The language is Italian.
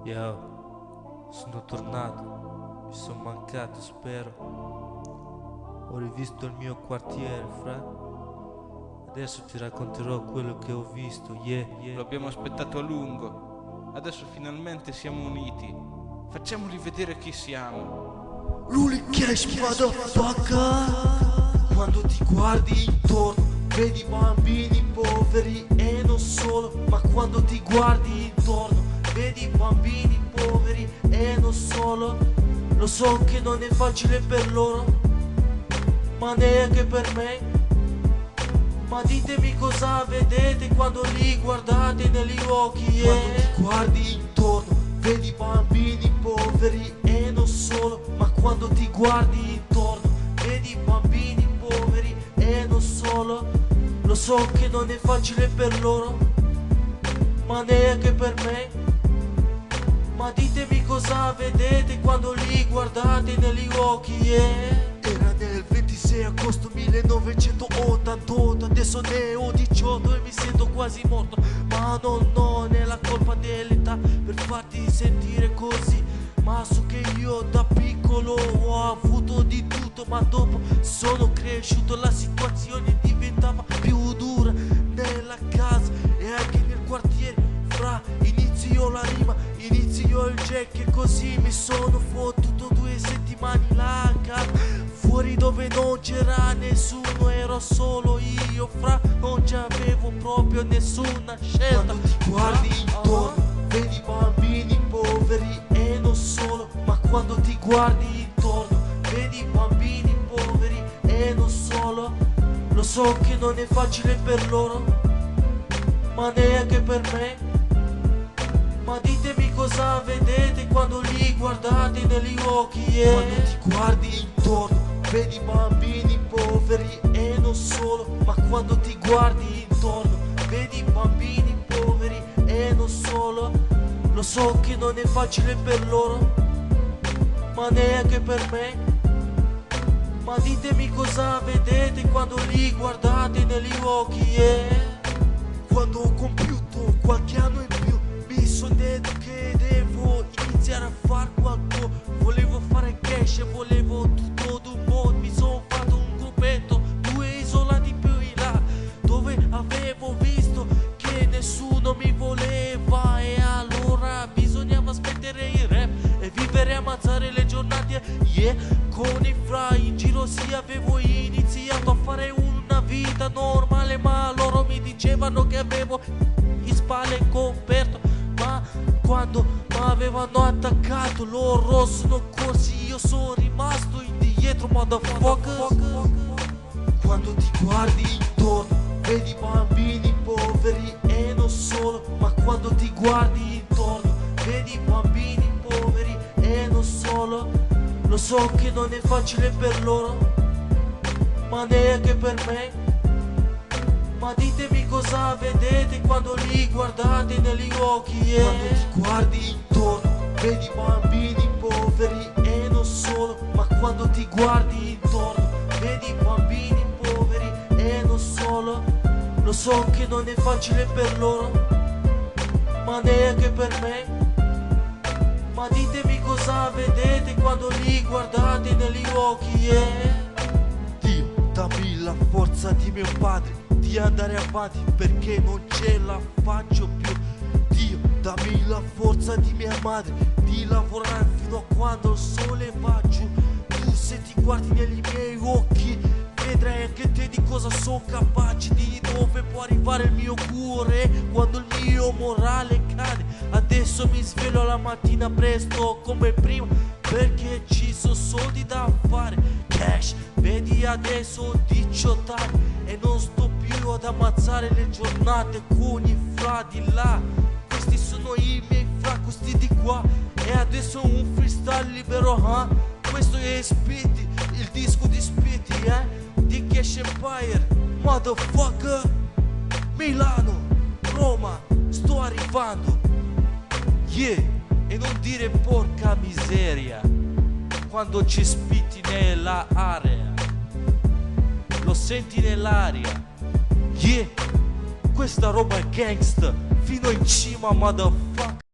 Yo, sono tornato, mi sono mancato, spero. Ho rivisto il mio quartiere, fra. Adesso ti racconterò quello che ho visto, Lo abbiamo aspettato a lungo. Adesso finalmente siamo uniti. Facciamoli vedere chi siamo. Luli Cash motherfucker. Quando ti guardi intorno vedi bambini poveri e non solo. Ma quando ti guardi intorno vedi bambini poveri e non solo. Lo so che non è facile per loro, ma neanche per me. Ma ditemi cosa vedete quando li guardate negli occhi. Quando ti guardi intorno vedi bambini poveri e non solo. Ma quando ti guardi intorno vedi bambini poveri e non solo. Lo so che non è facile per loro, ma neanche per me. Ma ditemi cosa vedete quando li guardate negli occhi. Era nel 26 agosto 1988. Adesso ne ho 18 e mi sento quasi morto. Ma non è la colpa dell'età per farti sentire così. Ma so che io da piccolo ho avuto di tutto, ma dopo sono cresciuto la situazione diventava più dura nella casa e anche nel quartiere. Fra inizio la rima, inizio il jack e così mi sono fottuto 2 settimane là a casa, fuori dove non c'era nessuno, ero solo io. Fra non c'avevo proprio nessuna scelta. Quando ti guardi intorno vedi bambini poveri e non solo. Ma quando ti guardi intorno vedi bambini poveri e non solo. Lo so che non è facile per loro, ma neanche per me. Ma ditemi cosa vedete quando li guardate negli occhi. Quando ti guardi intorno vedi bambini poveri e non solo. Ma quando ti guardi intorno vedi bambini poveri e non solo. Lo so che non è facile per loro, ma neanche per me. Ma ditemi cosa vedete quando li guardate negli occhi. Quando ho compiuto qualche anno in più mi sono detto che devo iniziare a far qualcosa. Volevo fare cash e volevo tutto d'un mondo. Mi sono fatto un gruppetto, 2 isolati più in là, dove avevo visto che nessuno mi voleva. E allora bisognava smettere il rap e vivere e ammazzare le giornate. Con i fra in giro sì, avevo iniziato a fare una vita normale, ma loro mi dicevano che avevo in spalle coperto. Ma quando mi avevano attaccato loro sono corsi, io sono rimasto indietro, motherfucker. Quando ti guardi intorno vedi bambini poveri e non solo. Ma quando ti guardi intorno vedi bambini poveri e non solo. Lo so che non è facile per loro, ma neanche per me. Ma ditemi cosa vedete quando li guardate negli occhi. Quando ti guardi intorno vedi bambini poveri e non solo. Ma quando ti guardi intorno vedi bambini poveri e non solo. Lo so che non è facile per loro, ma neanche per me. Ma ditemi cosa vedete quando li guardate negli occhi. Dio, dammi la forza di mio padre di andare avanti, perché non ce la faccio più. Dio, dammi la forza di mia madre di lavorare fino a quando il sole va giù. Tu se ti guardi negli miei occhi vedrai anche te di cosa sono capace, di dove può arrivare il mio cuore quando il mio morale cade. Adesso mi svelo la mattina presto come prima, perché ci sono soldi da fare. Cash, vedi adesso ho 18 anni e non sto più ad ammazzare le giornate con i fra di là. Questi sono i miei fra, questi di qua. E adesso un freestyle libero, questo è Spitty, il disco di Spitty, di Cash Empire, motherfucker. Milano, Roma, sto arrivando. E non dire porca miseria quando ci Spitty nella area. Lo senti nell'aria. Questa roba è gangsta fino in cima, motherfucker.